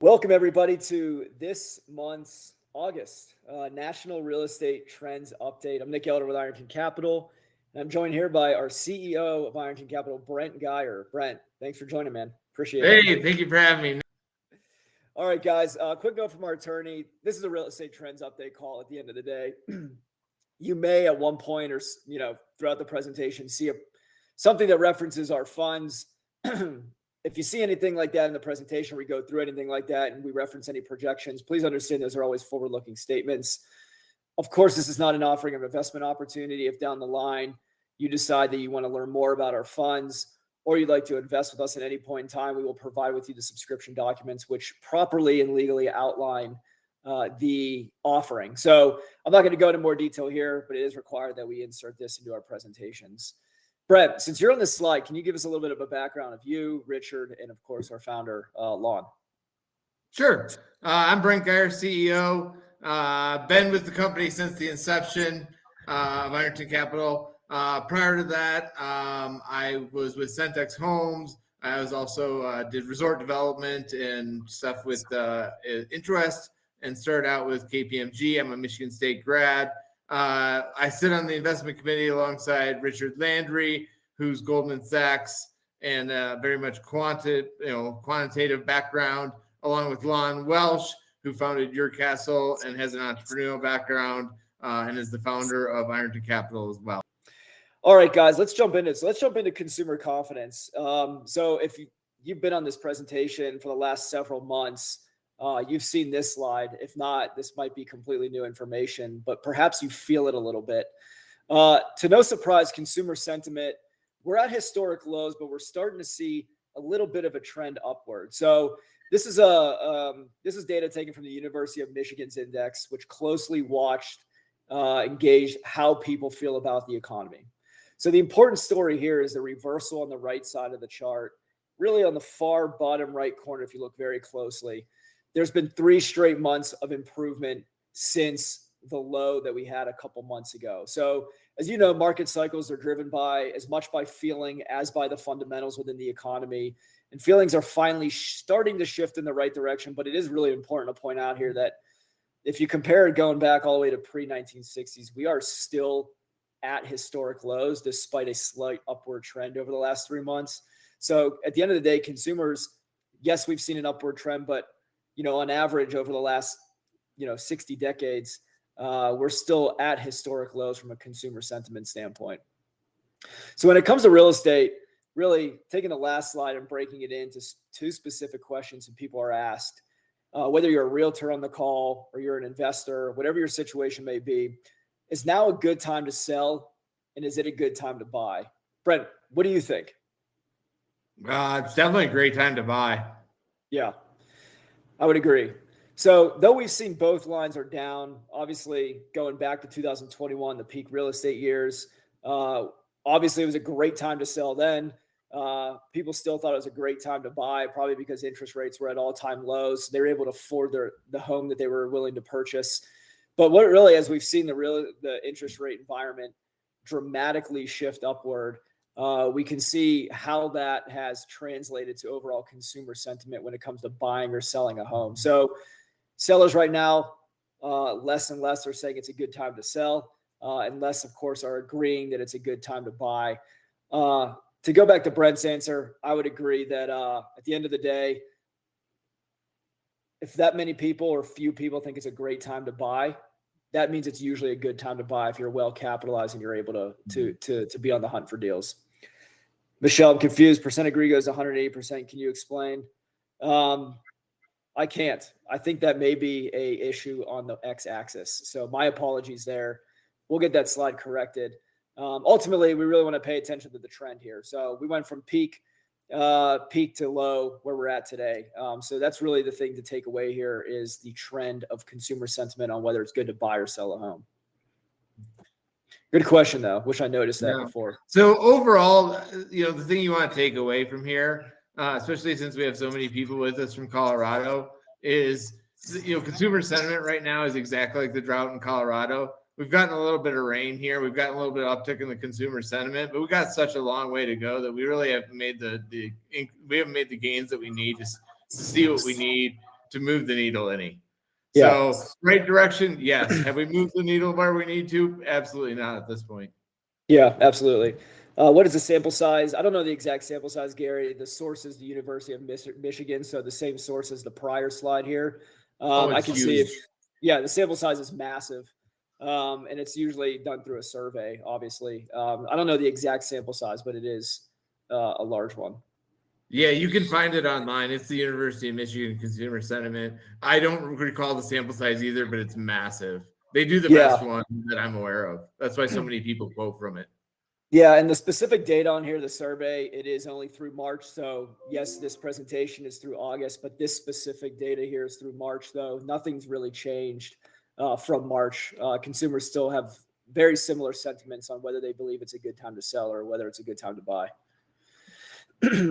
Welcome, everybody, to this month's August National Real Estate Trends Update. I'm Nick Elder with Ironton Capital, and I'm joined here by our CEO of Ironton Capital, Brent Geyer. Brent, thanks for joining, man. Appreciate it. Hey, thank you for having me. All right, guys, quick note from our attorney. This is a real estate trends update call at the end of the day. You may at one point or, throughout the presentation see something that references our funds. If you see anything like that in the presentation, we go through anything like that and we reference any projections, please understand those are always forward-looking statements. Of course, this is not an offering of investment opportunity. If down the line you decide that you want to learn more about our funds or you'd like to invest with us at any point in time, we will provide with you the subscription documents which properly and legally outline the offering. So I'm not going to go into more detail here, but it is required that we insert this into our presentations. Brett, since you're on this slide, can you give us a little bit of a background of you, Richard, and of course our founder, Lon? Sure. I'm Brent Geyer, CEO. Been with the company since the inception of Ironton Capital. Prior to that, I was with Centex Homes. I was also did resort development and stuff with interest and started out with KPMG. I'm a Michigan State grad. I sit on the investment committee alongside Richard Landry, who's Goldman Sachs and very much quantitative background, along with Lon Welsh, who founded Your Castle and has an entrepreneurial background and is the founder of Ironton Capital as well. All right, guys, let's jump into it. So let's jump into consumer confidence. So if you've been on this presentation for the last several months, you've seen this slide. If not, this might be completely new information, but perhaps you feel it a little bit. To no surprise, consumer sentiment, we're at historic lows, but we're starting to see a little bit of a trend upward. So this is data taken from the University of Michigan's index, which closely watched and gauged how people feel about the economy. So the important story here is the reversal on the right side of the chart, really on the far bottom right corner, if you look very closely. There's been 3 straight months of improvement since the low that we had a couple months ago. So as you know, market cycles are driven by as much by feeling as by the fundamentals within the economy. And feelings are finally starting to shift in the right direction. But it is really important to point out here that if you compare it going back all the way to pre-1960s, we are still at historic lows despite a slight upward trend over the last 3 months. So at the end of the day, consumers, yes, we've seen an upward trend, but on average over the last, 60 decades, we're still at historic lows from a consumer sentiment standpoint. So when it comes to real estate, really taking the last slide and breaking it into 2 specific questions that people are asked, whether you're a realtor on the call or you're an investor, whatever your situation may be, is now a good time to sell? And is it a good time to buy? Brent, what do you think? It's definitely a great time to buy. Yeah. I would agree. So though we've seen both lines are down, obviously going back to 2021, the peak real estate years, obviously it was a great time to sell then. People still thought it was a great time to buy, probably because interest rates were at all-time lows. So they were able to afford the home that they were willing to purchase. But what really, as we've seen the interest rate environment dramatically shift upward, we can see how that has translated to overall consumer sentiment when it comes to buying or selling a home. So sellers right now, less and less are saying it's a good time to sell, and less, of course, are agreeing that it's a good time to buy. To go back to Brent's answer, I would agree that at the end of the day, if that many people or few people think it's a great time to buy, that means it's usually a good time to buy if you're well capitalized and you're able to be on the hunt for deals. Michelle, I'm confused. Percent agree goes 180%. Can you explain? I can't. I think that may be a issue on the x-axis. So my apologies there. We'll get that slide corrected. Ultimately, we really want to pay attention to the trend here. So we went from peak to low where we're at today. So that's really the thing to take away here is the trend of consumer sentiment on whether it's good to buy or sell a home. Good question, though. Wish I noticed that before. So overall, the thing you want to take away from here, especially since we have so many people with us from Colorado, is, consumer sentiment right now is exactly like the drought in Colorado. We've gotten a little bit of rain here. We've gotten a little bit of uptick in the consumer sentiment, but we've got such a long way to go that we really haven't made the gains that we need to see what we need to move the needle any. Yeah. So right direction, yes. Have we moved the needle where we need to? Absolutely not at this point. Yeah, absolutely. What is the sample size? I don't know the exact sample size, Gary. The source is the University of Michigan, so the same source as the prior slide here. I It's can see huge. the sample size is massive, and it's usually done through a survey, obviously. I don't know the exact sample size, but it is a large one. Yeah, you can find it online. It's the University of Michigan Consumer Sentiment. I don't recall the sample size either, but it's massive. They do the best one that I'm aware of. That's why so many people quote from it. Yeah, and the specific data on here, the survey, it is only through March. So yes, this presentation is through August, but this specific data here is through March, though. Nothing's really changed from March. Consumers still have very similar sentiments on whether they believe it's a good time to sell or whether it's a good time to buy.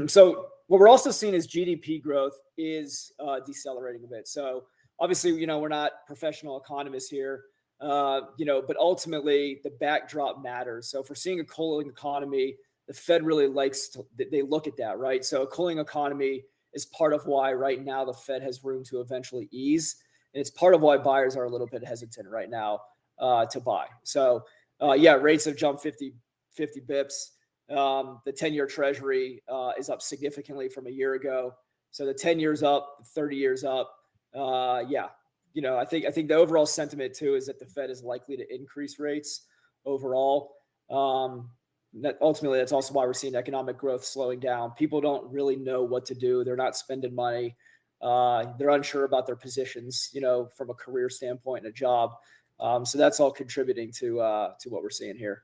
So what we're also seeing is GDP growth is decelerating a bit. So obviously, we're not professional economists here. But ultimately the backdrop matters. So if we're seeing a cooling economy, the Fed really they look at that, right? So a cooling economy is part of why right now the Fed has room to eventually ease. And it's part of why buyers are a little bit hesitant right now to buy. So rates have jumped 50 bips. The 10-year treasury is up significantly from a year ago. So the 10 years up, 30 years up. I think the overall sentiment too is that the Fed is likely to increase rates overall. That ultimately, that's also why we're seeing economic growth slowing down. People don't really know what to do. They're not spending money. They're unsure about their positions, from a career standpoint and a job. So that's all contributing to what we're seeing here.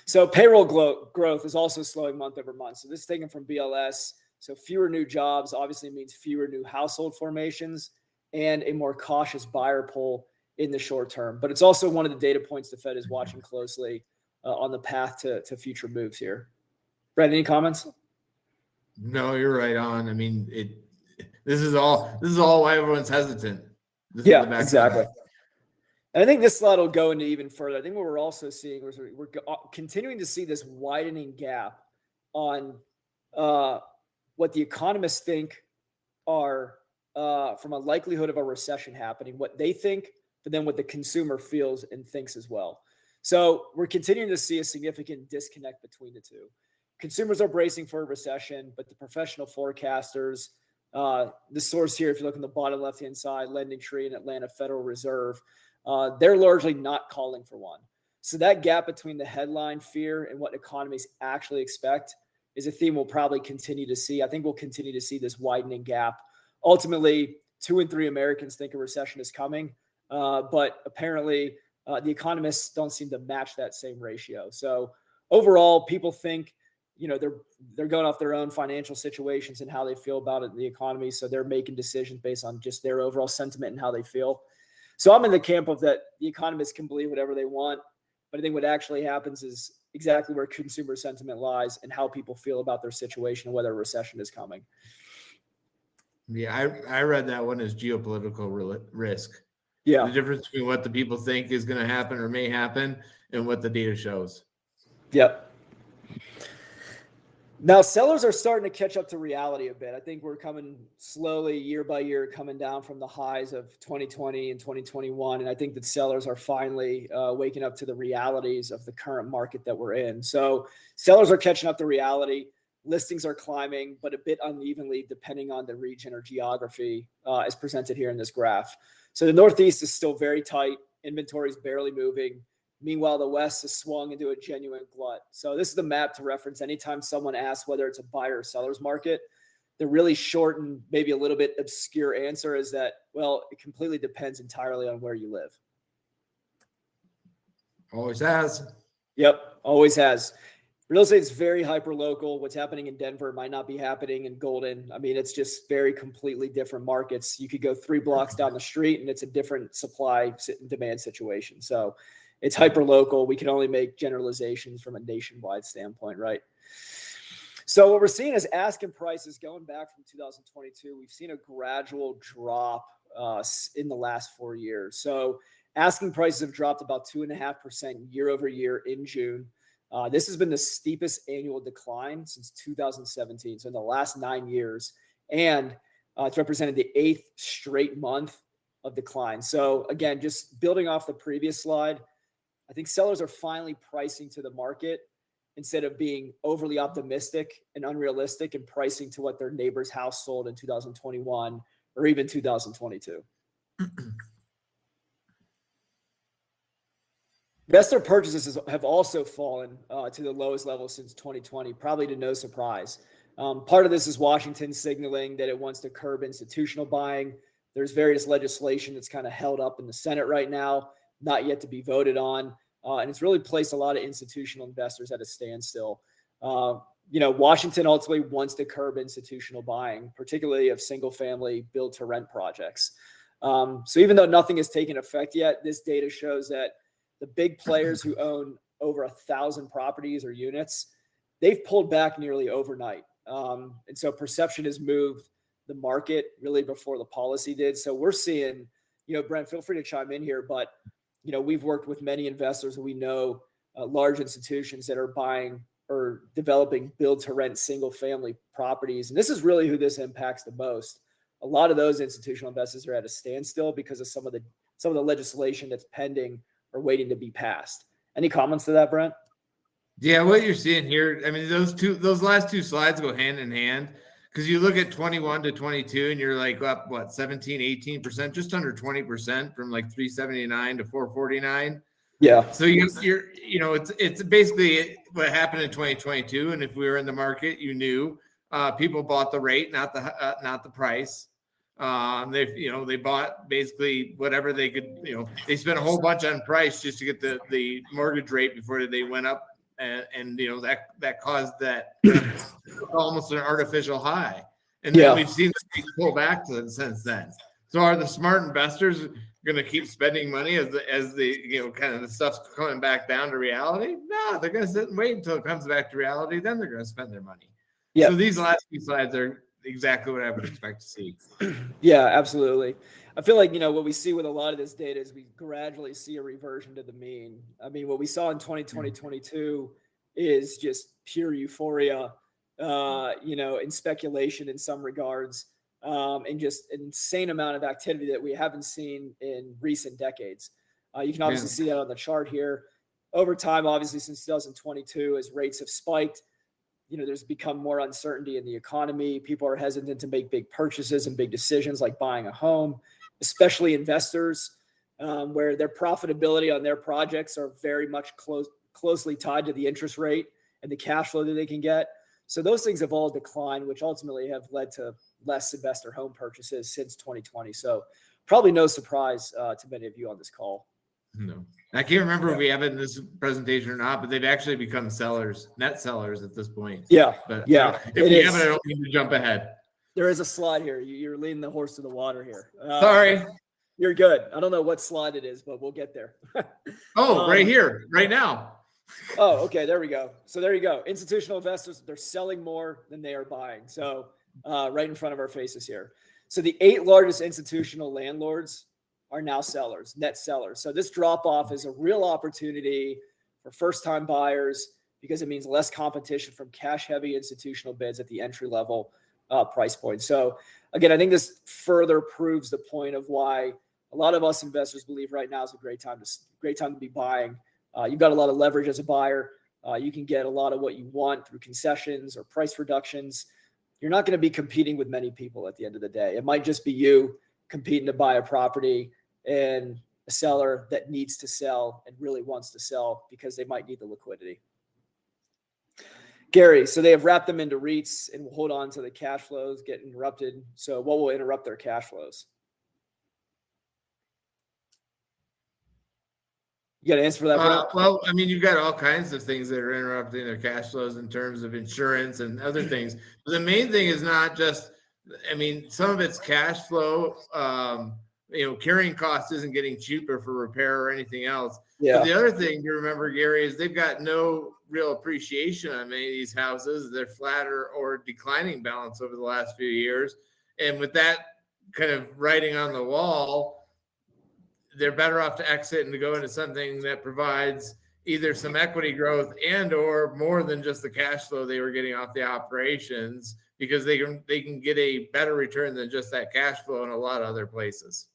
So payroll growth is also slowing month over month. So this is taken from BLS. So fewer new jobs obviously means fewer new household formations and a more cautious buyer pool in the short term. But it's also one of the data points the Fed is watching closely on the path to future moves here. Brent, any comments? No, you're right on. I mean, this is all why everyone's hesitant. Yeah, exactly. And I think this slide will go into even further. I think what we're also seeing is we're continuing to see this widening gap on what the economists think are from a likelihood of a recession happening, what they think, but then what the consumer feels and thinks as well. So we're continuing to see a significant disconnect between the two. Consumers are bracing for a recession, but the professional forecasters, the source here, if you look on the bottom left-hand side, Lending Tree and Atlanta Federal Reserve, they're largely not calling for one. So that gap between the headline fear and what economies actually expect is a theme we'll probably continue to see. I think we'll continue to see this widening gap. Ultimately, 2 in 3 Americans think a recession is coming, but apparently the economists don't seem to match that same ratio. So overall, people think, they're going off their own financial situations and how they feel about it in the economy. So they're making decisions based on just their overall sentiment and how they feel. So I'm in the camp of that the economists can believe whatever they want, but I think what actually happens is exactly where consumer sentiment lies and how people feel about their situation and whether a recession is coming. Yeah, I read that one as geopolitical risk. Yeah. The difference between what the people think is going to happen or may happen and what the data shows. Yep. Now, sellers are starting to catch up to reality a bit. I think we're coming slowly year by year, coming down from the highs of 2020 and 2021. And I think that sellers are finally waking up to the realities of the current market that we're in. So sellers are catching up to reality. Listings are climbing, but a bit unevenly depending on the region or geography as presented here in this graph. So the Northeast is still very tight. Inventory is barely moving. Meanwhile, the West has swung into a genuine glut. So this is the map to reference anytime someone asks whether it's a buyer or seller's market. The really short and maybe a little bit obscure answer is that, well, it completely depends entirely on where you live. Always has. Yep, always has. Real estate is very hyper-local. What's happening in Denver might not be happening in Golden. I mean, it's just very completely different markets. You could go 3 blocks down the street and it's a different supply and demand situation. So it's hyper-local. We can only make generalizations from a nationwide standpoint, right? So what we're seeing is asking prices going back from 2022. We've seen a gradual drop in the last 4 years. So asking prices have dropped about 2.5% year over year in June. This has been the steepest annual decline since 2017. So in the last 9 years, and it's represented the 8th straight month of decline. So again, just building off the previous slide, I think sellers are finally pricing to the market instead of being overly optimistic and unrealistic and pricing to what their neighbor's house sold in 2021 or even 2022. Investor purchases have also fallen to the lowest level since 2020, probably to no surprise. Part of this is Washington signaling that it wants to curb institutional buying. There's various legislation that's kind of held up in the Senate right now, not yet to be voted on. And it's really placed a lot of institutional investors at a standstill. Washington ultimately wants to curb institutional buying, particularly of single family build to rent projects. So even though nothing has taken effect yet, this data shows that the big players who own over 1,000 properties or units, they've pulled back nearly overnight. And so perception has moved the market really before the policy did. So we're seeing, Brent, feel free to chime in here, but, we've worked with many investors and we know large institutions that are buying or developing build to rent single family properties. And this is really who this impacts the most. A lot of those institutional investors are at a standstill because of some of the legislation that's pending or waiting to be passed. Any comments to that, Brent? Yeah, what you're seeing here, I mean, those last two slides go hand in hand, because you look at 21 to 22 and you're like up, 17, 18%, just under 20% from like 379 to 449. Yeah. So it's basically what happened in 2022. And if we were in the market, people bought the rate, not the price. They bought basically whatever they could, they spent a whole bunch on price just to get the mortgage rate before they went up. And that caused that almost an artificial high. And then we've seen the pull back since then. So are the smart investors going to keep spending money as the kind of the stuff's coming back down to reality? No, they're going to sit and wait until it comes back to reality. Then they're going to spend their money. Yeah. So these last few slides are exactly what I would expect to see. Yeah, absolutely. I feel like, what we see with a lot of this data is we gradually see a reversion to the mean. I mean, what we saw in 2020, 22 is just pure euphoria, and speculation in some regards, and just an insane amount of activity that we haven't seen in recent decades. You can obviously see that on the chart here. Over time, obviously, since 2022, as rates have spiked, there's become more uncertainty in the economy. People are hesitant to make big purchases and big decisions like buying a home, especially investors, where their profitability on their projects are very much closely tied to the interest rate and the cash flow that they can get. So those things have all declined, which ultimately have led to less investor home purchases since 2020. So probably no surprise to many of you on this call. No, I can't remember if we have it in this presentation or not, but they've actually become net sellers at this point. Yeah. But yeah. If we haven't, I don't mean to jump ahead. There is a slide here. You're leading the horse to the water here. Sorry. You're good. I don't know what slide it is, but we'll get there. Right here, right now. Oh, okay. There we go. So there you go. Institutional investors, they're selling more than they are buying. So right in front of our faces here. So the 8 largest institutional landlords are now sellers, net sellers. So this drop off is a real opportunity for first-time buyers because it means less competition from cash-heavy institutional bids at the entry-level price point. So again, I think this further proves the point of why a lot of us investors believe right now is a great time to be buying. You've got a lot of leverage as a buyer. You can get a lot of what you want through concessions or price reductions. You're not going to be competing with many people at the end of the day. It might just be you competing to buy a property and a seller that needs to sell and really wants to sell because they might need the liquidity. Gary, so they have wrapped them into REITs and will hold on to the cash flows, get interrupted. So what will interrupt their cash flows? You got an answer for that? Well, I mean, you've got all kinds of things that are interrupting their cash flows in terms of insurance and other things. But the main thing is not just, I mean, some of it's cash flow. Carrying cost isn't getting cheaper for repair or anything else. Yeah. But the other thing to remember, Gary, is they've got no real appreciation on many of these houses. They're flatter or declining balance over the last few years. And with that kind of writing on the wall, they're better off to exit and to go into something that provides either some equity growth and or more than just the cash flow they were getting off the operations, because they can get a better return than just that cash flow in a lot of other places.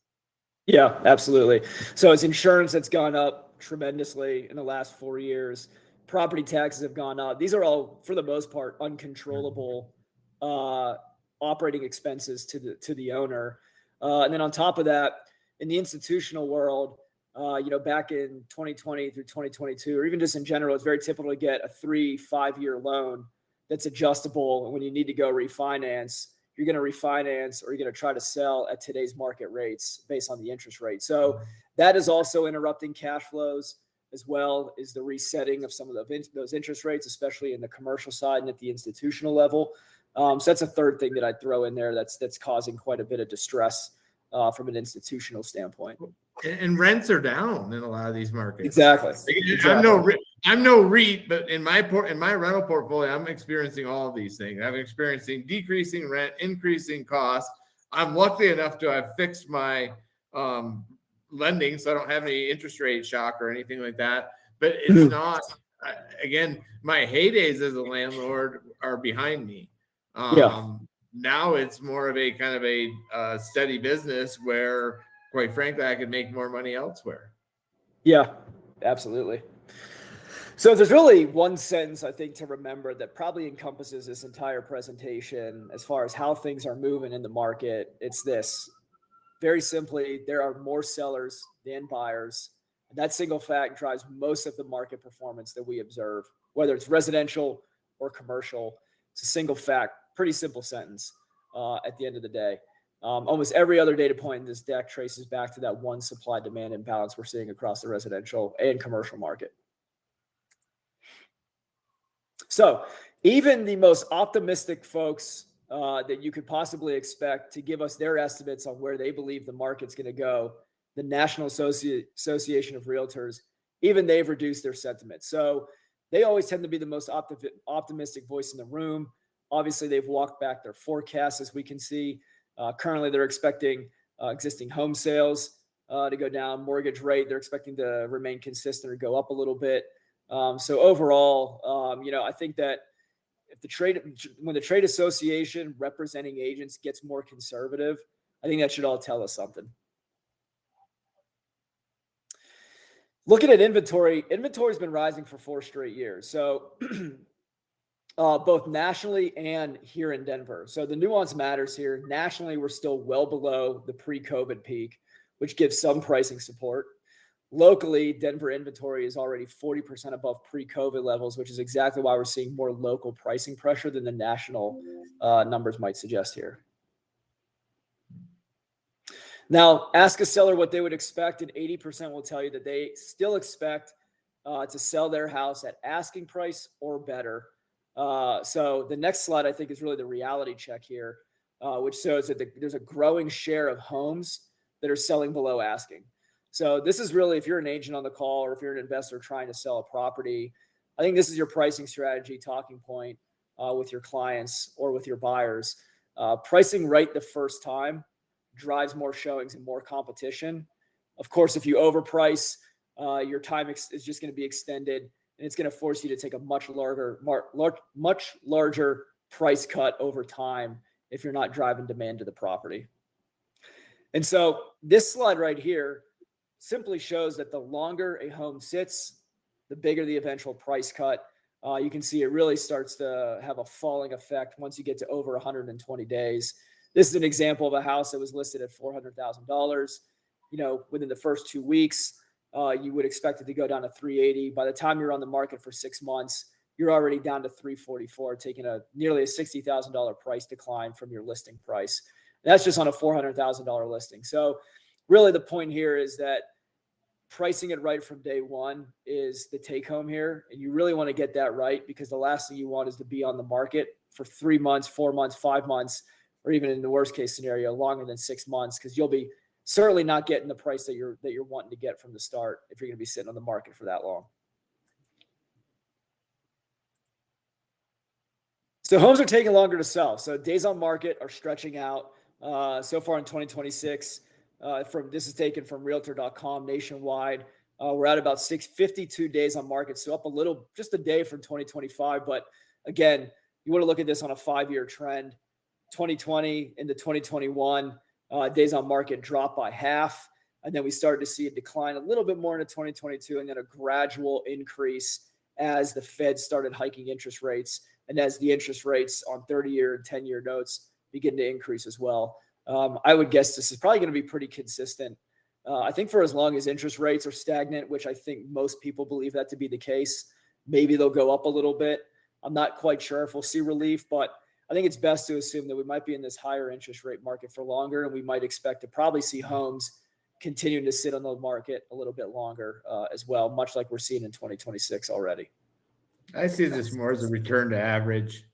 Yeah, absolutely. So it's insurance that's gone up tremendously in the last 4 years. Property taxes have gone up. These are all, for the most part, uncontrollable uh, operating expenses to the owner. And then on top of that, in the institutional world, back in 2020 through 2022, or even just in general, it's very typical to get a 3-5 year loan that's adjustable. And when you need to go refinance, you're going to refinance or you're going to try to sell at today's market rates based on the interest rate. So that is also interrupting cash flows, as well as the resetting of some of those interest rates, especially in the commercial side and at the institutional level. So that's a third thing that I'd throw in there that's causing quite a bit of distress from an institutional standpoint. And rents are down in a lot of these markets. Exactly. I'm no REIT, but in my rental portfolio, I'm experiencing all of these things. I'm experiencing decreasing rent, increasing costs. I'm lucky enough to have fixed my lending, so I don't have any interest rate shock or anything like that. But it's not. Again, my heydays as a landlord are behind me. Now it's more of a kind of a steady business where, quite frankly, I could make more money elsewhere. Yeah, absolutely. So there's really one sentence I think to remember that probably encompasses this entire presentation as far as how things are moving in the market. It's this. Very simply, there are more sellers than buyers. And that single fact drives most of the market performance that we observe, whether it's residential or commercial. It's a single fact, pretty simple sentence at the end of the day. Almost every other data point in this deck traces back to that one supply-demand imbalance we're seeing across the residential and commercial market. So even the most optimistic folks that you could possibly expect to give us their estimates on where they believe the market's going to go, the National Association of Realtors, even they've reduced their sentiment. So they always tend to be the most optimistic voice in the room. Obviously, they've walked back their forecasts, as we can see. Currently, they're expecting existing home sales to go down. Mortgage rate, they're expecting to remain consistent or go up a little bit. So overall, I think that when the trade association representing agents gets more conservative, I think that should all tell us something. Looking at inventory's been rising for 4 straight years. So both nationally and here in Denver. So the nuance matters here. Nationally, we're still well below the pre-COVID peak, which gives some pricing support. Locally, Denver inventory is already 40% above pre-COVID levels, which is exactly why we're seeing more local pricing pressure than the national numbers might suggest here. Now, ask a seller what they would expect, and 80% will tell you that they still expect to sell their house at asking price or better. So the next slide, I think, is really the reality check here, which shows that there's a growing share of homes that are selling below asking. So this is really, if you're an agent on the call or if you're an investor trying to sell a property, I think this is your pricing strategy talking point with your clients or with your buyers. Pricing right the first time drives more showings and more competition. Of course, if you overprice, your time is just going to be extended, and it's going to force you to take a much larger price cut over time if you're not driving demand to the property. And so this slide right here simply shows that the longer a home sits, the bigger the eventual price cut. You can see it really starts to have a falling effect once you get to over 120 days. This is an example of a house that was listed at $400,000. Within the first 2 weeks, you would expect it to go down to 380. By the time you're on the market for 6 months, you're already down to 344, taking nearly a $60,000 price decline from your listing price. And that's just on a $400,000 listing. So really the point here is that pricing it right from day one is the take home here. And you really want to get that right, because the last thing you want is to be on the market for 3 months, 4 months, 5 months, or even in the worst case scenario, longer than 6 months, because you'll be certainly not getting the price that you're wanting to get from the start if you're going to be sitting on the market for that long. So homes are taking longer to sell. So days on market are stretching out. So far in 2026, this is taken from Realtor.com nationwide. We're at about 652 days on market, so up a little, just a day from 2025. But again, you want to look at this on a 5-year trend. 2020 into 2021, days on market dropped by half. And then we started to see a decline a little bit more into 2022, and then a gradual increase as the Fed started hiking interest rates and as the interest rates on 30-year and 10-year notes begin to increase as well. I would guess this is probably going to be pretty consistent. I think for as long as interest rates are stagnant, which I think most people believe that to be the case, maybe they'll go up a little bit. I'm not quite sure if we'll see relief, but I think it's best to assume that we might be in this higher interest rate market for longer, and we might expect to probably see homes continuing to sit on the market a little bit longer as well, much like we're seeing in 2026 already. I see this more as a return to average.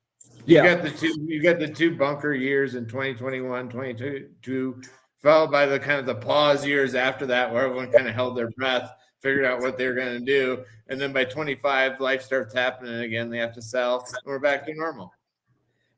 You got the two bunker years in 2021, 2022, followed by the kind of the pause years after that, where everyone kind of held their breath, figured out what they were going to do. And then by 25, life starts happening again. They have to sell, and we're back to normal.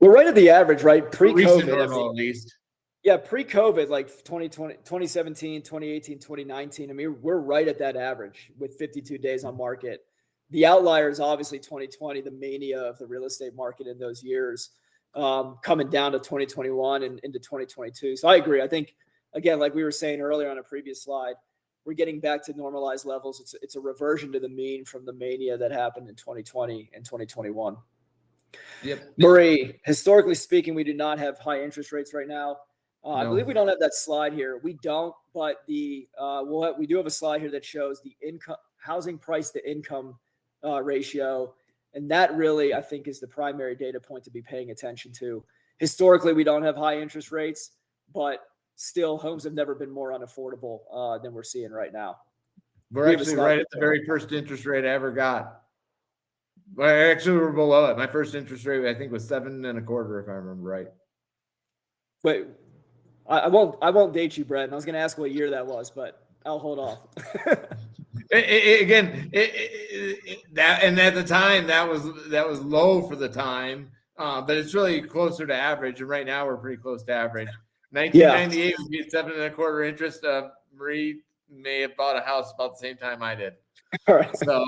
We're right at the average, right? Pre-COVID, normal, at least. Yeah, pre-COVID, like 2020, 2017, 2018, 2019. I mean, we're right at that average with 52 days on market. The outlier is obviously 2020, the mania of the real estate market in those years, coming down to 2021 and into 2022. So I agree. I think, again, like we were saying earlier on a previous slide, we're getting back to normalized levels. It's a reversion to the mean from the mania that happened in 2020 and 2021. Yep. Marie, historically speaking, we do not have high interest rates right now. No. I believe we don't have that slide here. We don't, but we do have a slide here that shows the housing price to income ratio. And that really, I think, is the primary data point to be paying attention to. Historically, we don't have high interest rates, but still homes have never been more unaffordable than we're seeing right now. We're actually right at the very first interest rate I ever got. Well, actually, we're below it. My first interest rate, I think, was 7.25%, if I remember right. Wait, I won't date you, Brett. I was going to ask what year that was, but I'll hold off. And at the time that was low for the time, but it's really closer to average. And right now we're pretty close to average. 1998 we get 7.25% interest. Marie may have bought a house about the same time I did. All right. So,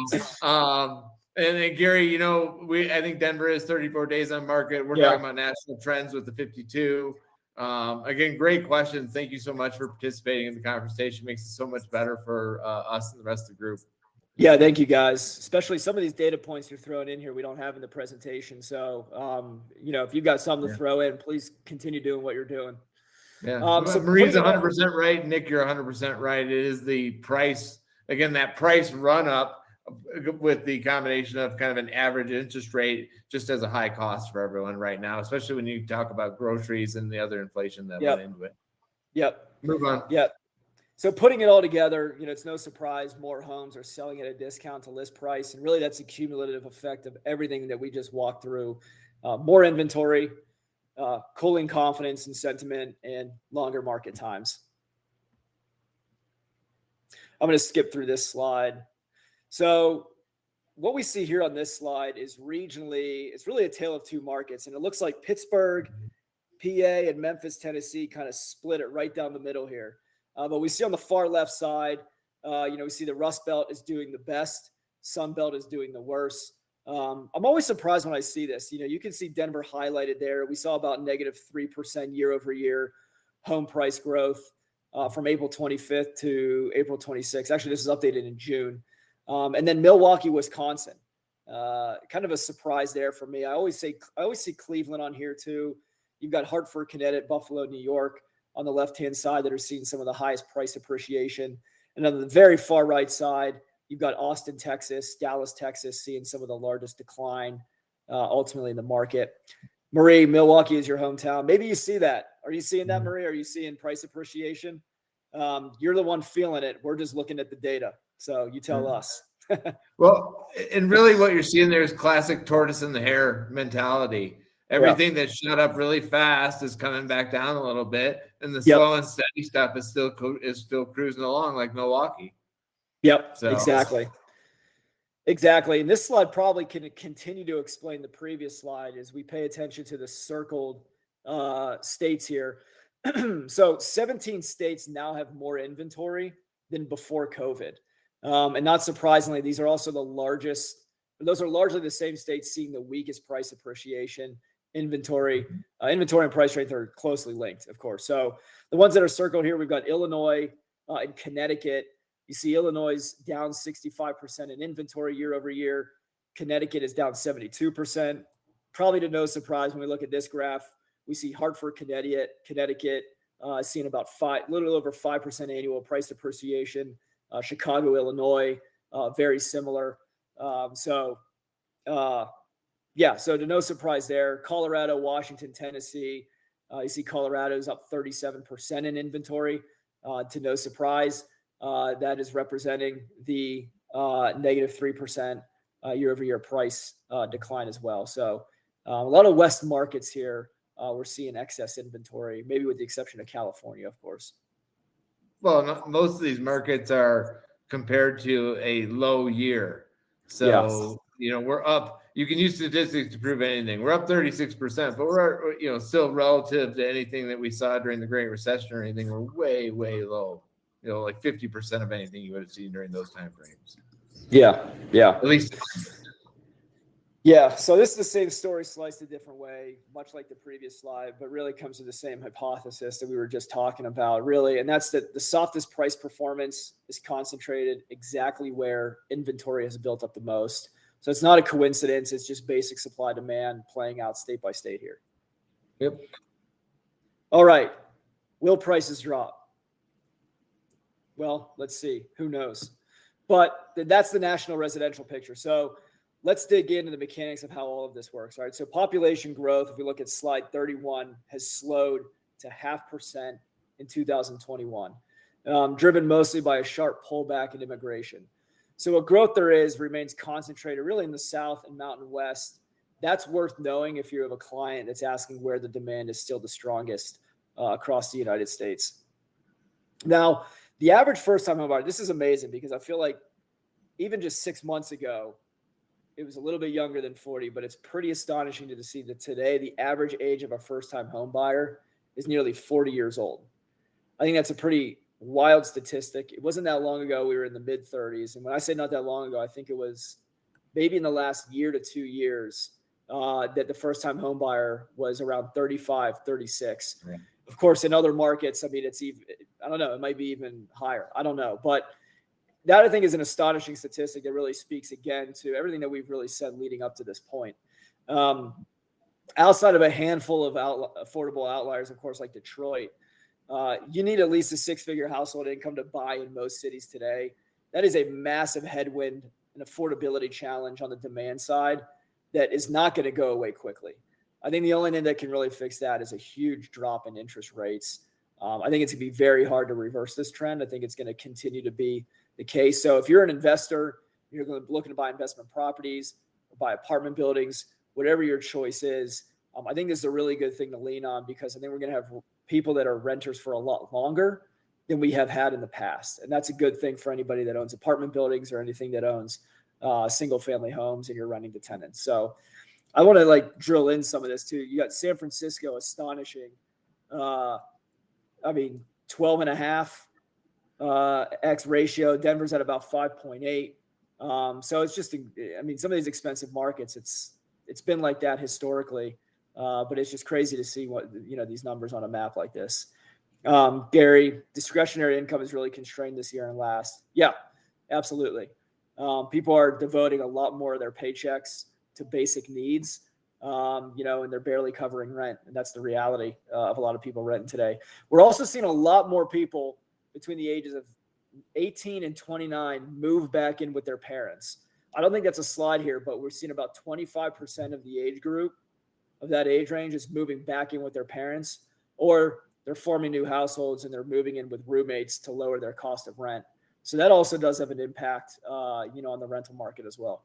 and then Gary, I think Denver is 34 days on market. We're talking about national trends with the 52. Again, great questions. Thank you so much for participating in the conversation. Makes it so much better for us and the rest of the group. Yeah, thank you guys. Especially some of these data points you're throwing in here we don't have in the presentation. So, if you've got something to throw in, please continue doing what you're doing. Yeah. So Marie's 100% right. Nick, you're 100% right. It is the price. Again, that price run up with the combination of kind of an average interest rate just as a high cost for everyone right now, especially when you talk about groceries and the other inflation that went into it. Yep. Move on. Yep. So putting it all together, it's no surprise more homes are selling at a discount to list price. And really that's a cumulative effect of everything that we just walked through. More inventory, cooling confidence and sentiment, and longer market times. I'm going to skip through this slide. So what we see here on this slide is regionally, it's really a tale of two markets. And it looks like Pittsburgh, PA, and Memphis, Tennessee kind of split it right down the middle here. But we see on the far left side, we see the Rust Belt is doing the best. Sun Belt is doing the worst. I'm always surprised when I see this. You can see Denver highlighted there. We saw about -3% year over year home price growth from April 25th to April 26th. Actually, this is updated in June. And then Milwaukee, Wisconsin, kind of a surprise there for me. I always see Cleveland on here too. You've got Hartford, Connecticut, Buffalo, New York on the left-hand side that are seeing some of the highest price appreciation. And on the very far right side, you've got Austin, Texas, Dallas, Texas, seeing some of the largest decline ultimately in the market. Marie, Milwaukee is your hometown. Maybe you see that. Are you seeing that, Marie? Are you seeing price appreciation? You're the one feeling it. We're just looking at the data. So you tell us. Well, and really what you're seeing there is classic tortoise in the hare mentality. Everything that shot up really fast is coming back down a little bit, and the slow and steady stuff is still cruising along like Milwaukee. Yep, so. Exactly. And this slide probably can continue to explain the previous slide as we pay attention to the circled states here. So 17 states now have more inventory than before COVID. And not surprisingly, these are also the largest. Those are largely the same states seeing the weakest price appreciation inventory. Inventory and price rate are closely linked, of course. So the ones that are circled here, we've got Illinois and Connecticut. You see Illinois is down 65% in inventory year over year. Connecticut is down 72%. Probably to no surprise when we look at this graph, we see Hartford, Connecticut seeing about little over 5% annual price depreciation. Chicago, Illinois, very similar. So to no surprise there. Colorado, Washington, Tennessee. You see Colorado is up 37% in inventory. To no surprise, that is representing the negative 3% year-over-year price decline as well. So a lot of West markets here, we're seeing excess inventory, maybe with the exception of California, of course. Well, most of these markets are compared to a low year. So, we're up. You can use statistics to prove anything. We're up 36%, but we're, still relative to anything that we saw during the Great Recession or anything, we're way, way low. Like 50% of anything you would have seen during those time frames. Yeah. At least. Yeah, so this is the same story sliced a different way, much like the previous slide, but really comes to the same hypothesis that we were just talking about, really. And that's that the softest price performance is concentrated exactly where inventory has built up the most. So it's not a coincidence. It's just basic supply demand playing out state by state here. Yep. All right. Will prices drop? Well, let's see. Who knows? But that's the national residential picture. So let's dig into the mechanics of how all of this works. All right. So population growth, if we look at slide 31, has slowed to 0.5% in 2021, driven mostly by a sharp pullback in immigration. So what growth there is remains concentrated really in the South and Mountain West. That's worth knowing if you have a client that's asking where the demand is still the strongest across the United States. Now, the average first-time homebuyer, this is amazing because I feel like even just 6 months ago, it was a little bit younger than 40, but it's pretty astonishing to see that today the average age of a first-time home buyer is nearly 40 years old. I think that's a pretty wild statistic. It wasn't that long ago. We were in the mid-30s. And when I say not that long ago, I think it was maybe in the last year to 2 years that the first-time home buyer was around 35, 36. Right. Of course, in other markets, I mean, it's even, I don't know, it might be even higher. I don't know. But that, I think, is an astonishing statistic that really speaks again to everything that we've really said leading up to this point. Outside of a handful of affordable outliers, of course, like Detroit, you need at least a six-figure household income to buy in most cities today. That is a massive headwind and affordability challenge on the demand side that is not going to go away quickly. I think the only thing that can really fix that is a huge drop in interest rates. I think it's going to be very hard to reverse this trend. I think it's going to continue to be the case. So if you're an investor, you're looking to buy investment properties or buy apartment buildings, whatever your choice is, I think this is a really good thing to lean on because I think we're going to have people that are renters for a lot longer than we have had in the past. And that's a good thing for anybody that owns apartment buildings or anything that owns single family homes and you're renting to tenants. So I want to drill in some of this too. You got San Francisco, astonishing. 12.5 X ratio. Denver's at about 5.8. So it's just, some of these expensive markets, it's been like that historically. But it's just crazy to see what, these numbers on a map like this. Gary, discretionary income is really constrained this year and last. Yeah, absolutely. People are devoting a lot more of their paychecks to basic needs, and they're barely covering rent. And that's the reality of a lot of people renting today. We're also seeing a lot more people between the ages of 18 and 29 move back in with their parents. I don't think that's a slide here, but we're seeing about 25% of the age group of that age range is moving back in with their parents, or they're forming new households and they're moving in with roommates to lower their cost of rent. So that also does have an impact, on the rental market as well.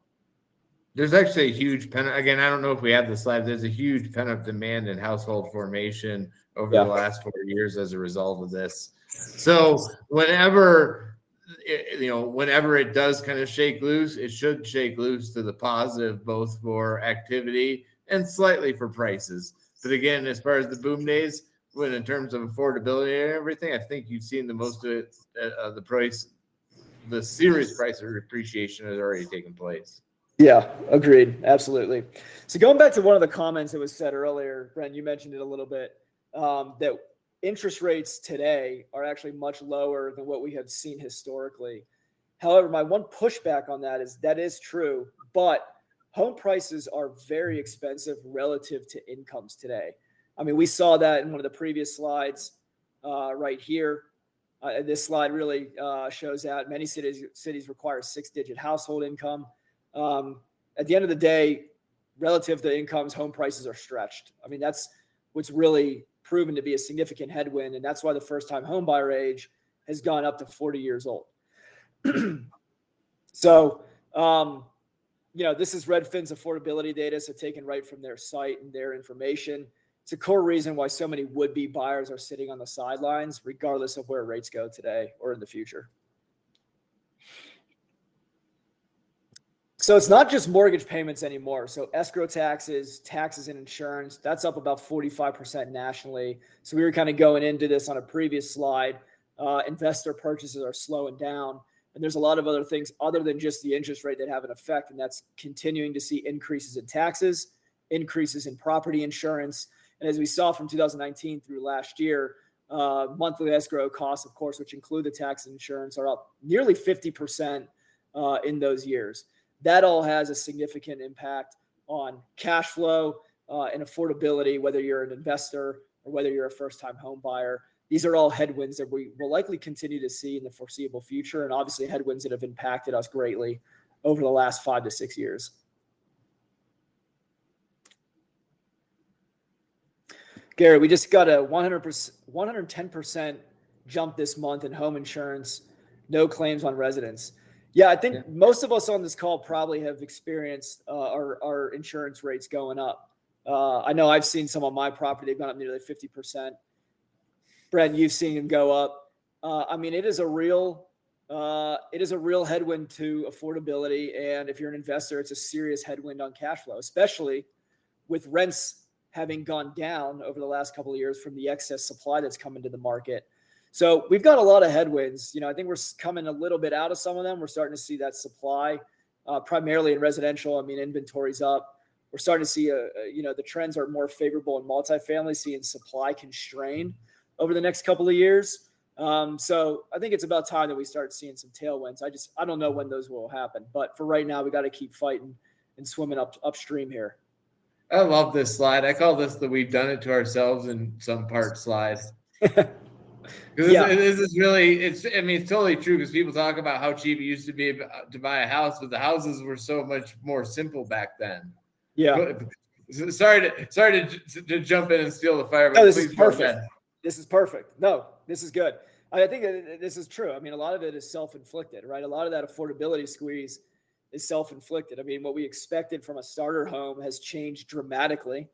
There's actually a huge again, I don't know if we have the slide. There's a huge pent-up demand in household formation over the last 4 years as a result of this. So whenever it does kind of shake loose, it should shake loose to the positive, both for activity and slightly for prices. But again, as far as the boom days, when in terms of affordability and everything, I think you've seen the most of it, the serious price of appreciation has already taken place. Yeah, agreed. Absolutely. So going back to one of the comments that was said earlier, Brent, you mentioned it a little bit, that interest rates today are actually much lower than what we have seen historically. However, my one pushback on that is true, but home prices are very expensive relative to incomes today. I mean, we saw that in one of the previous slides right here. This slide really shows out many cities require 6-digit household income. At the end of the day, relative to incomes, home prices are stretched. I mean, that's what's really proven to be a significant headwind, and that's why the first-time home buyer age has gone up to 40 years old. So, this is Redfin's affordability data, so taken right from their site and their information. It's a core reason why so many would-be buyers are sitting on the sidelines, regardless of where rates go today or in the future. So it's not just mortgage payments anymore. So escrow taxes, taxes and insurance, that's up about 45% nationally. So we were kind of going into this on a previous slide. Investor purchases are slowing down. And there's a lot of other things other than just the interest rate that have an effect. And that's continuing to see increases in taxes, increases in property insurance. And as we saw from 2019 through last year, monthly escrow costs, of course, which include the tax and insurance, are up nearly 50% in those years. That all has a significant impact on cash flow and affordability, whether you're an investor or whether you're a first-time home buyer. These are all headwinds that we will likely continue to see in the foreseeable future, and obviously headwinds that have impacted us greatly over the last 5 to 6 years. Gary, we just got a 110% jump this month in home insurance, no claims on residents. Yeah, I think most of us on this call probably have experienced our insurance rates going up. I know I've seen some on my property, they've gone up nearly 50%. Brent, you've seen them go up. I mean, it is a real headwind to affordability. And if you're an investor, it's a serious headwind on cash flow, especially with rents having gone down over the last couple of years from the excess supply that's come into the market. So we've got a lot of headwinds. I think we're coming a little bit out of some of them. We're starting to see that supply, primarily in residential. I mean, inventory's up. We're starting to see, the trends are more favorable in multifamily, seeing supply constrained over the next couple of years. So I think it's about time that we start seeing some tailwinds. I don't know when those will happen, but for right now, we got to keep fighting and swimming upstream here. I love this slide. I call this the "we've done it to ourselves" in some part slide. Because this is really, it's totally true, because people talk about how cheap it used to be to buy a house, but the houses were so much more simple back then. Yeah. Sorry to jump in and steal the fire. No, this is perfect. This is perfect. No, this is good. I think this is true. I mean, a lot of it is self-inflicted, right? A lot of that affordability squeeze is self-inflicted. I mean, what we expected from a starter home has changed dramatically.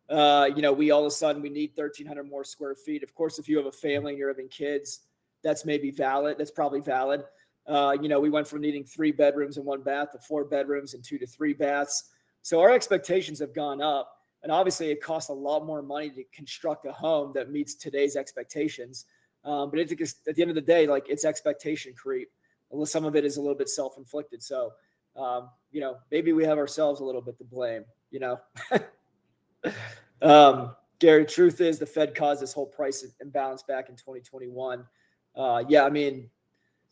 We all of a sudden we need 1,300 more square feet. Of course, if you have a family and you're having kids, that's maybe valid. That's probably valid. We went from needing 3 bedrooms and 1 bath to 4 bedrooms and 2 to 3 baths. So our expectations have gone up, and obviously it costs a lot more money to construct a home that meets today's expectations. But at the end of the day, like, it's expectation creep. Some of it is a little bit self-inflicted. So, maybe we have ourselves a little bit to blame, Gary, truth is the Fed caused this whole price imbalance back in 2021. I mean,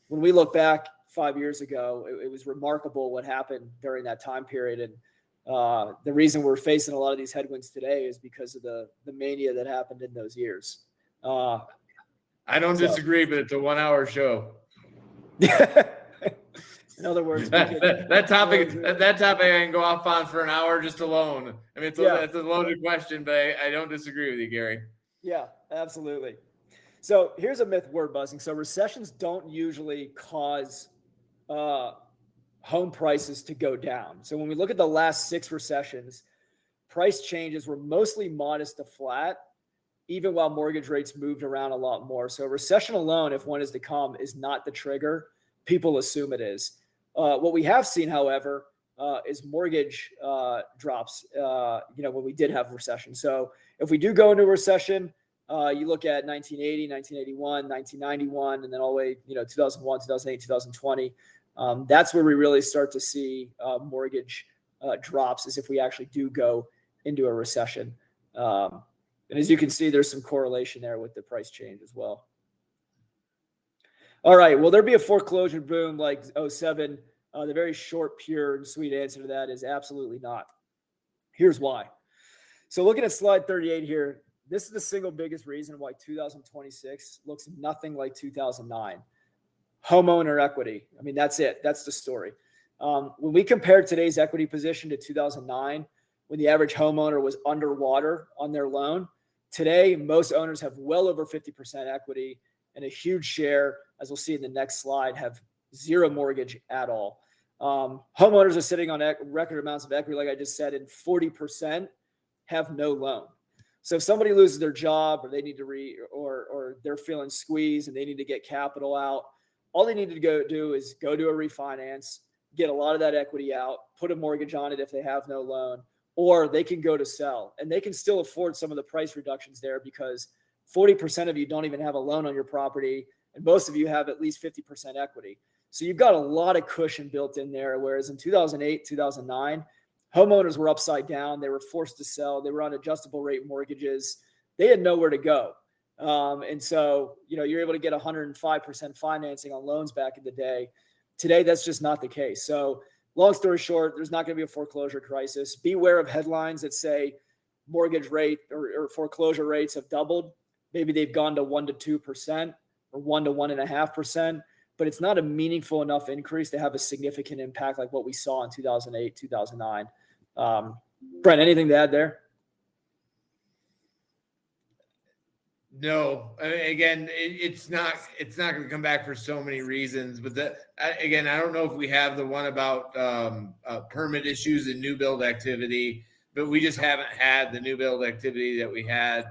when we look back 5 years ago, it was remarkable what happened during that time period. And the reason we're facing a lot of these headwinds today is because of the mania that happened in those years. I don't disagree, but it's a 1-hour show. In other words, that topic I can go off on for an hour just alone. I mean, it's a loaded question, but I don't disagree with you, Gary. Yeah, absolutely. So here's a myth word buzzing. So recessions don't usually cause home prices to go down. So when we look at the last 6 recessions, price changes were mostly modest to flat, even while mortgage rates moved around a lot more. So a recession alone, if one is to come, is not the trigger. People assume it is. What we have seen, however, is mortgage drops, when we did have a recession. So if we do go into a recession, you look at 1980, 1981, 1991, and then all the way, 2001, 2008, 2020, That's where we really start to see mortgage drops, is if we actually do go into a recession. And as you can see, there's some correlation there with the price change as well. All right. Will there be a foreclosure boom like 07? The very short, pure, and sweet answer to that is absolutely not. Here's why. So looking at slide 38 here, this is the single biggest reason why 2026 looks nothing like 2009. Homeowner equity. I mean, that's it. That's the story. When we compare today's equity position to 2009, when the average homeowner was underwater on their loan, today, most owners have well over 50% equity, and a huge share, as we'll see in the next slide, have zero mortgage at all. Homeowners are sitting on record amounts of equity, like I just said, and 40% have no loan. So if somebody loses their job, or they need to or they're feeling squeezed and they need to get capital out, all they need to go do is go to a refinance, get a lot of that equity out, put a mortgage on it if they have no loan, or they can go to sell, and they can still afford some of the price reductions there, because 40% of you don't even have a loan on your property, and most of you have at least 50% equity. So you've got a lot of cushion built in there, whereas in 2008, 2009, homeowners were upside down. They were forced to sell. They were on adjustable rate mortgages. They had nowhere to go. And so, you're able to get 105% financing on loans back in the day. Today, that's just not the case. So long story short, there's not going to be a foreclosure crisis. Beware of headlines that say mortgage rate or foreclosure rates have doubled. Maybe they've gone to 1 to 2% or 1 to 1.5%, but it's not a meaningful enough increase to have a significant impact like what we saw in 2008, 2009. Brent, anything to add there? No, I mean, again, it's not going to come back for so many reasons. But I don't know if we have the one about permit issues and new build activity, but we just haven't had the new build activity that we had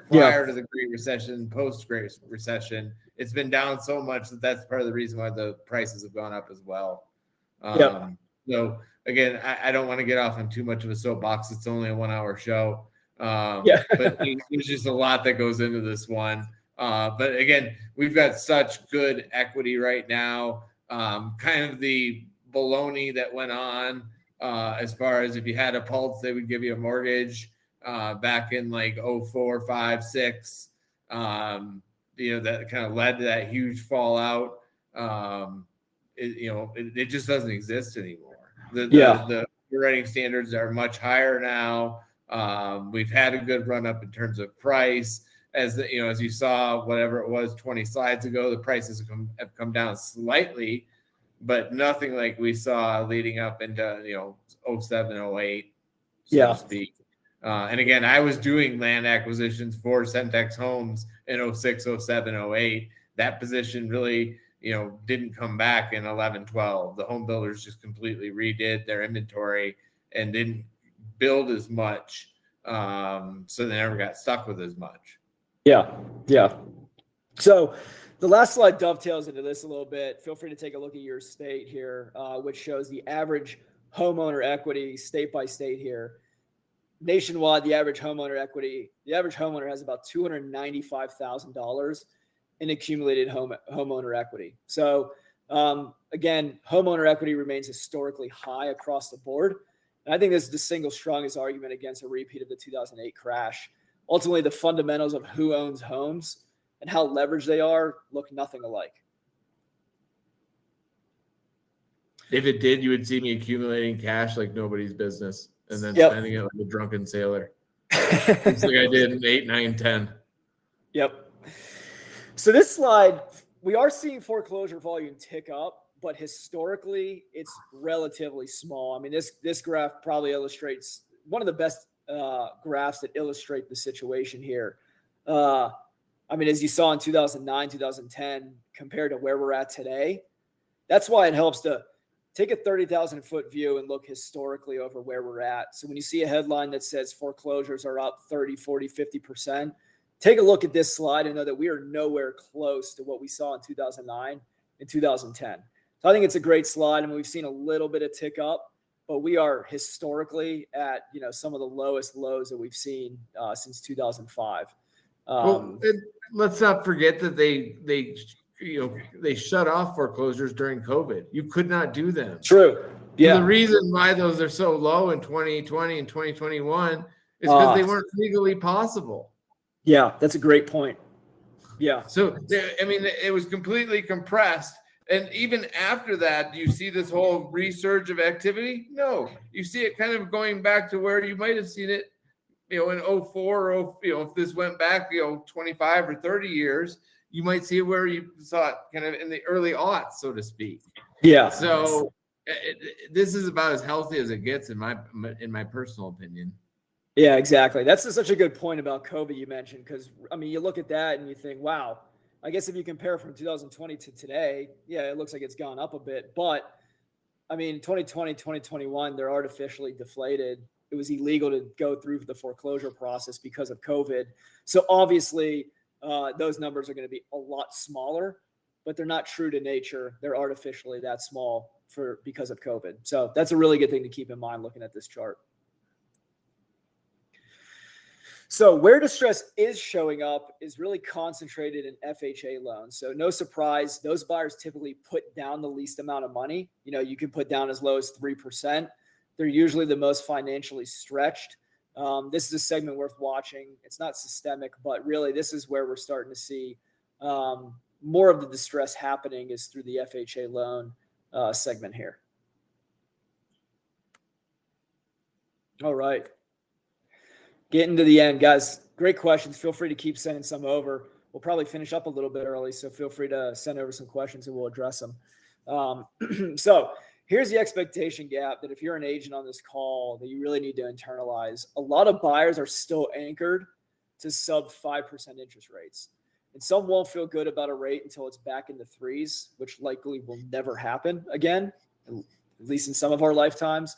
prior to the Great Recession, post-Great Recession. It's been down so much that's part of the reason why the prices have gone up as well. So again, I don't want to get off on too much of a soapbox. It's only a 1 hour show. But there's just a lot that goes into this one. But again, we've got such good equity right now. Kind of the baloney that went on as far as if you had a pulse, they would give you a mortgage back in like 04, 5, 6. That kind of led to that huge fallout. It just doesn't exist anymore. The underwriting standards are much higher now. We've had a good run up in terms of price. As you saw, whatever it was 20 slides ago, the prices have come down slightly, but nothing like we saw leading up into 07, 08, so to speak. And again, I was doing land acquisitions for Centex Homes in 06, 07, 08. That position really, didn't come back in 11, 12. The home builders just completely redid their inventory and didn't build as much. So they never got stuck with as much. Yeah. So the last slide dovetails into this a little bit. Feel free to take a look at your state here, which shows the average homeowner equity state by state here. Nationwide, the average homeowner has about $295,000 in accumulated homeowner equity. So again, homeowner equity remains historically high across the board. And I think this is the single strongest argument against a repeat of the 2008 crash. Ultimately, the fundamentals of who owns homes and how leveraged they are look nothing alike. If it did, you would see me accumulating cash like nobody's business and then spending it like a drunken sailor. It's like I did in 8, 9, 10. Yep. So this slide, we are seeing foreclosure volume tick up, but historically it's relatively small. I mean, this graph probably illustrates one of the best graphs that illustrate the situation here. I mean, as you saw in 2009, 2010, compared to where we're at today, that's why it helps to take a 30,000 foot view and look historically over where we're at. So when you see a headline that says foreclosures are up 30, 40, 50%, take a look at this slide and know that we are nowhere close to what we saw in 2009 and 2010. So I think it's a great slide. I mean, we've seen a little bit of tick up, but we are historically at, some of the lowest lows that we've seen since 2005. Well, let's not forget that they they shut off foreclosures during COVID. You could not do them. True. Yeah. So the reason why those are so low in 2020 and 2021 is because they weren't legally possible. Yeah, that's a great point. Yeah. So, I mean, it was completely compressed. And even after that, do you see this whole resurge of activity? No, you see it kind of going back to where you might have seen it, in 04 or, if this went back, 25 or 30 years, you might see where you saw it kind of in the early aughts, so to speak. Yeah. So this is about as healthy as it gets in my personal opinion. Yeah, exactly. That's such a good point about COVID you mentioned, because I mean, you look at that and you think, wow, I guess if you compare from 2020 to today, yeah, it looks like it's gone up a bit. But I mean, 2020, 2021, they're artificially deflated. It was illegal to go through the foreclosure process because of COVID. So obviously, those numbers are going to be a lot smaller, but they're not true to nature. They're artificially that small because of COVID. So that's a really good thing to keep in mind looking at this chart. So where distress is showing up is really concentrated in FHA loans. So no surprise, those buyers typically put down the least amount of money. You can put down as low as 3%. They're usually the most financially stretched. This is a segment worth watching. It's not systemic, but really this is where we're starting to see more of the distress happening is through the FHA loan segment here. All right. Getting to the end, guys. Great questions. Feel free to keep sending some over. We'll probably finish up a little bit early, so feel free to send over some questions and we'll address them. So here's the expectation gap that if you're an agent on this call that you really need to internalize. A lot of buyers are still anchored to sub 5% interest rates. And some won't feel good about a rate until it's back in the threes, which likely will never happen again, at least in some of our lifetimes.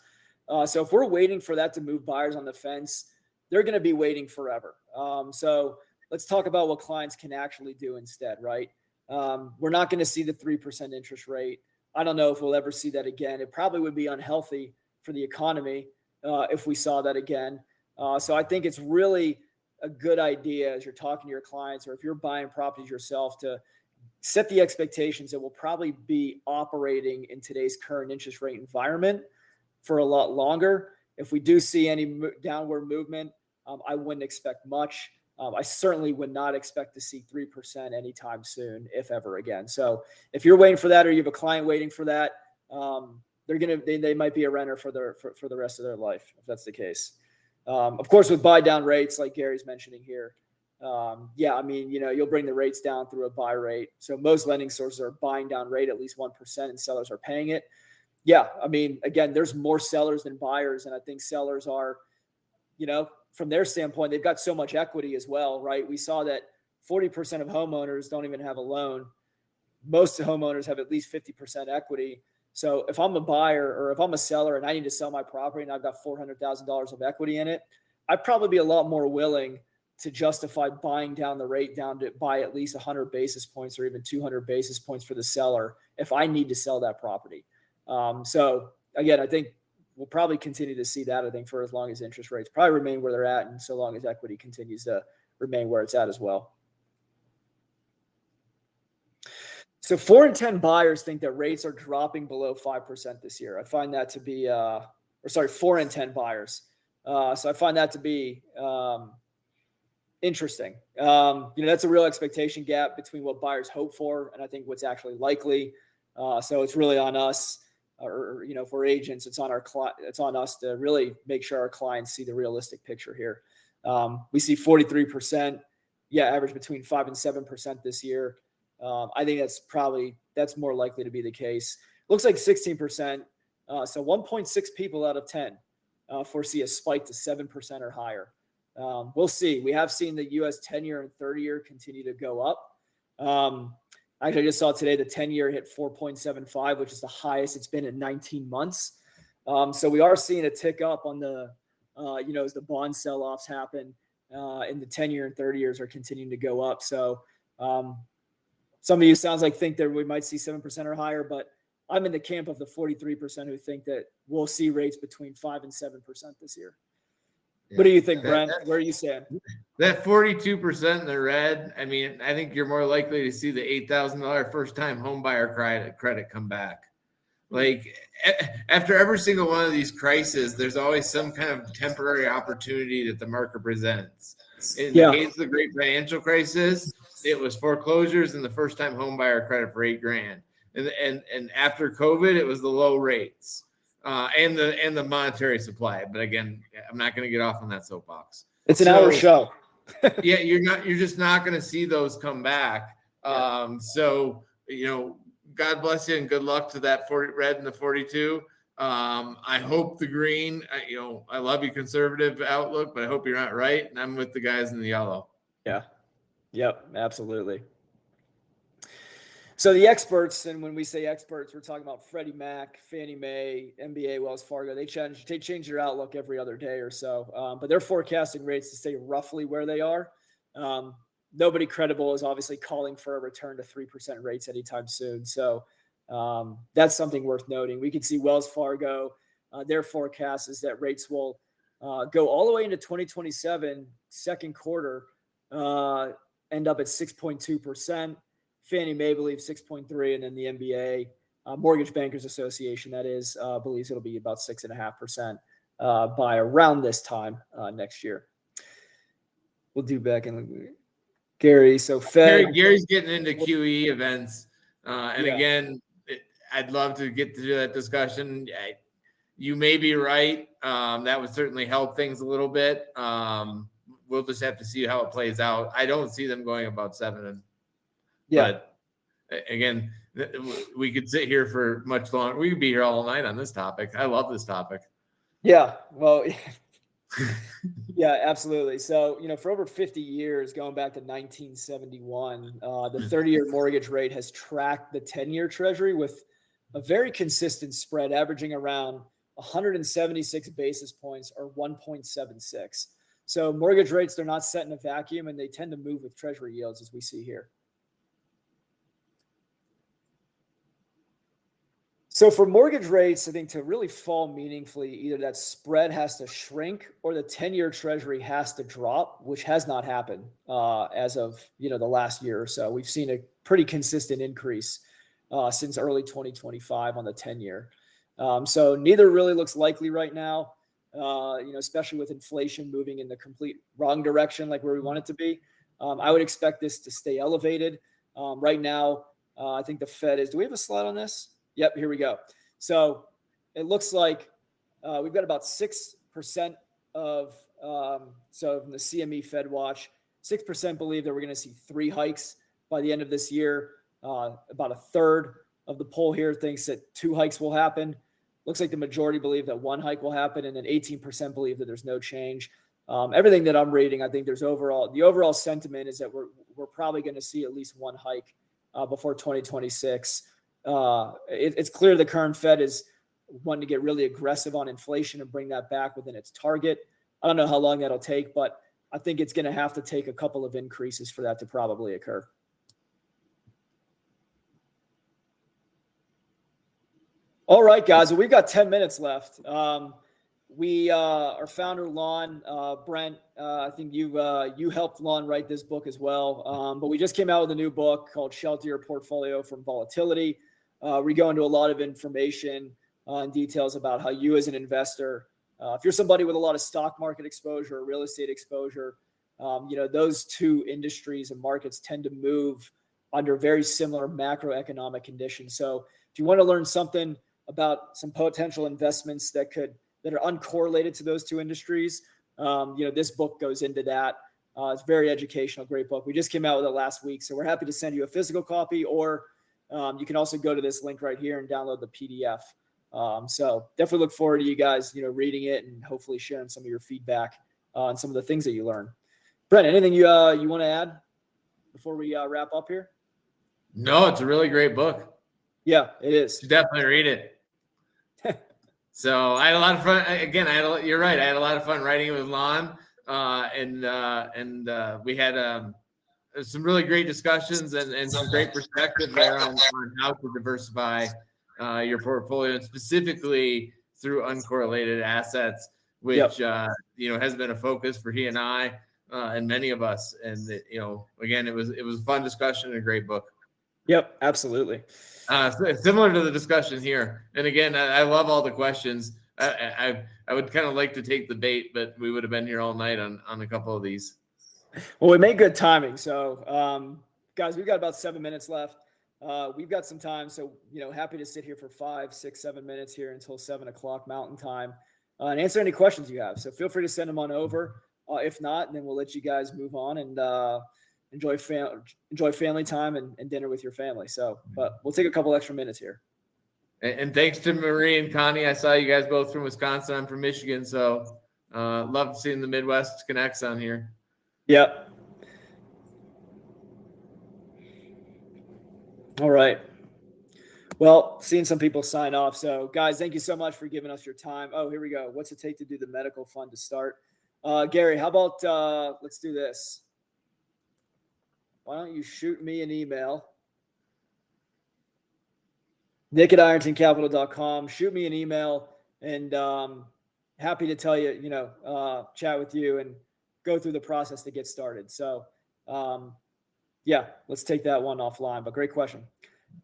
So if we're waiting for that to move buyers on the fence, they're going to be waiting forever. So let's talk about what clients can actually do instead, right? We're not going to see the 3% interest rate. I don't know if we'll ever see that again. It probably would be unhealthy for the economy if we saw that again. So I think it's really a good idea as you're talking to your clients or if you're buying properties yourself to set the expectations that we'll probably be operating in today's current interest rate environment for a lot longer. If we do see any downward movement, I wouldn't expect much. I certainly would not expect to see 3% anytime soon, if ever again. So if you're waiting for that or you have a client waiting for that, they might be a renter for the rest of their life, if that's the case. Of course, with buy down rates, like Gary's mentioning here, you'll bring the rates down through a buy rate. So most lending sources are buying down rate at least 1% and sellers are paying it. Yeah, I mean, again, there's more sellers than buyers. And I think sellers are, from their standpoint, they've got so much equity as well, right? We saw that 40% of homeowners don't even have a loan. Most homeowners have at least 50% equity. So if I'm a buyer or if I'm a seller and I need to sell my property and I've got $400,000 of equity in it, I'd probably be a lot more willing to justify buying down the rate down to buy at least 100 basis points or even 200 basis points for the seller if I need to sell that property. So again, I think we'll probably continue to see that, I think, for as long as interest rates probably remain where they're at and so long as equity continues to remain where it's at as well. So 4 in 10 buyers think that rates are dropping below 5% this year. I find that to be, 4 in 10 buyers. So I find that to be interesting. That's a real expectation gap between what buyers hope for and I think what's actually likely. So it's really on us. Or if we're agents, it's on us to really make sure our clients see the realistic picture here. We see 43%, average between 5 and 7% this year. I think that's more likely to be the case. Looks like 16%. So 1.6 people out of 10 foresee a spike to 7% or higher. We'll see. We have seen the U.S. 10-year and 30-year continue to go up. Actually, I just saw today the 10-year hit 4.75, which is the highest it's been in 19 months. So we are seeing a tick up on the, as the bond sell-offs happen, and the 10-year and 30 years are continuing to go up. So some of you sounds like think that we might see 7% or higher, but I'm in the camp of the 43% who think that we'll see rates between 5 and 7% this year. What do you think, Brent? Where are you saying? That 42% in the red, I mean, I think you're more likely to see the $8,000 first-time home buyer credit come back. Like after every single one of these crises, there's always some kind of temporary opportunity that the market presents. In the case of the great financial crisis, it was foreclosures and the first-time home buyer credit for $8,000. And after COVID, it was the low rates and the monetary supply. But again, I'm not going to get off on that soapbox. It's an hour show. Yeah, you're just not going to see those come back. So, God bless you and good luck to that 40 red and the 42. I hope the green, I love your conservative outlook, but I hope you're not right. And I'm with the guys in the yellow. Yeah. Yep. Absolutely. So the experts, and when we say experts, we're talking about Freddie Mac, Fannie Mae, MBA, Wells Fargo. They change their outlook every other day or so, but they're forecasting rates to stay roughly where they are. Nobody credible is obviously calling for a return to 3% rates anytime soon. So that's something worth noting. We can see Wells Fargo, their forecast is that rates will go all the way into 2027, second quarter, end up at 6.2%. Fannie Mae believes 6.3%, and then the MBA, Mortgage Bankers Association, that is, believes it'll be about 6.5% by around this time next year. We'll do back in Gary. So Gary's getting into QE events, again, I'd love to get to that discussion. You may be right. That would certainly help things a little bit. We'll just have to see how it plays out. I don't see them going about 7. But again, we could sit here for much longer. We could be here all night on this topic. I love this topic. Yeah. Well, yeah, absolutely. So, for over 50 years, going back to 1971, the 30-year mortgage rate has tracked the 10-year treasury with a very consistent spread, averaging around 176 basis points or 1.76. So mortgage rates, they're not set in a vacuum, and they tend to move with treasury yields, as we see here. So for mortgage rates, I think to really fall meaningfully, either that spread has to shrink or the 10-year treasury has to drop, which has not happened as of the last year or so. We've seen a pretty consistent increase since early 2025 on the 10-year. So neither really looks likely right now, especially with inflation moving in the complete wrong direction, like where we want it to be. I would expect this to stay elevated. Right now, I think the Fed is. Do we have a slide on this? Yep, here we go. So it looks like we've got about 6% of, so from the CME Fed Watch, 6% believe that we're going to see 3 hikes by the end of this year. About a third of the poll here thinks that 2 hikes will happen. Looks like the majority believe that 1 hike will happen, and then 18% believe that there's no change. Everything that I'm reading, I think the overall sentiment is that we're probably going to see at least 1 hike before 2026. It's clear the current Fed is wanting to get really aggressive on inflation and bring that back within its target. I don't know how long that'll take, but I think it's going to have to take a couple of increases for that to probably occur. All right, guys. Well, we've got 10 minutes left. Our founder, Lon, Brent, I think you helped Lon write this book as well. But we just came out with a new book called Shelter Your Portfolio from Volatility. We go into a lot of information and details about how you as an investor, if you're somebody with a lot of stock market exposure or real estate exposure, those two industries and markets tend to move under very similar macroeconomic conditions. So if you want to learn something about some potential investments that are uncorrelated to those two industries, this book goes into that. It's very educational, great book. We just came out with it last week, so we're happy to send you a physical copy, or you can also go to this link right here and download the PDF. So definitely look forward to you guys, reading it and hopefully sharing some of your feedback on some of the things that you learn. Brent, anything you want to add before we wrap up here? No, it's a really great book. Yeah, it is. You should definitely read it. So I had a lot of fun. Again, you're right. I had a lot of fun writing it with Lon, and we had some really great discussions and some great perspective there on how to diversify your portfolio, and specifically through uncorrelated assets. which has been a focus for he and I and many of us. And again, it was a fun discussion and a great book. Yep, absolutely. Similar to the discussion here. And again, I love all the questions. I would kind of like to take the bait, but we would have been here all night on a couple of these. Well, we made good timing. So, guys, we've got about 7 minutes left. We've got some time. So, happy to sit here for 5, 6, 7 minutes here until 7 o'clock Mountain Time and answer any questions you have. So feel free to send them on over. If not, then we'll let you guys move on and enjoy family time and dinner with your family. So, but we'll take a couple extra minutes here. And thanks to Marie and Connie. I saw you guys both from Wisconsin. I'm from Michigan. So love seeing the Midwest connects on here. Yep. All right. Well, seeing some people sign off. So guys, thank you so much for giving us your time. Oh, here we go. What's it take to do the medical fund to start? Gary, how about let's do this. Why don't you shoot me an email? Nick@irontoncapital.com. Shoot me an email and happy to tell you, chat with you and go through the process to get started. So let's take that one offline, but great question.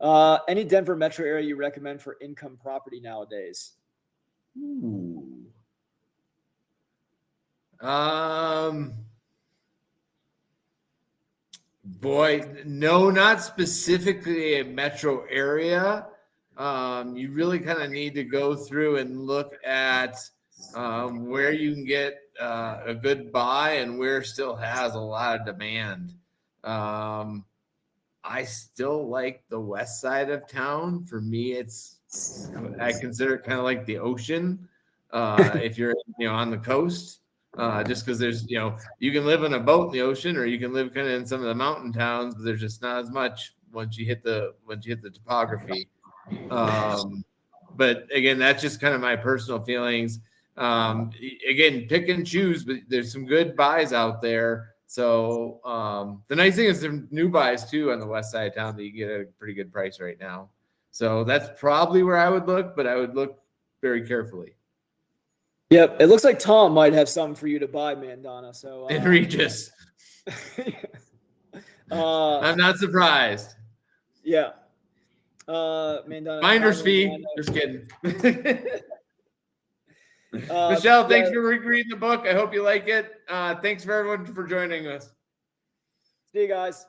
Any Denver metro area you recommend for income property nowadays? Ooh. Boy, no, not specifically a metro area. You really kind of need to go through and look at where you can get a good buy and where still has a lot of demand. I still like the west side of town. For me, I consider it kind of like the ocean. If you're on the coast, just because there's you can live in a boat in the ocean, or you can live kind of in some of the mountain towns, but there's just not as much once you hit the topography. But again, that's just kind of my personal feelings. Again, pick and choose, but there's some good buys out there. So the nice thing is there are new buys too on the west side of town that you get at a pretty good price right now. So that's probably where I would look, but I would look very carefully. Yep, it looks like Tom might have something for you to buy, Mandana. So in Regis. I'm not surprised. Yeah. Mandana. Finder's fee. Just kidding. Michelle, thanks for reading the book. I hope you like it. Thanks for everyone for joining us. See you guys.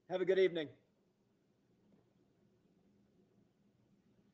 Have a good evening.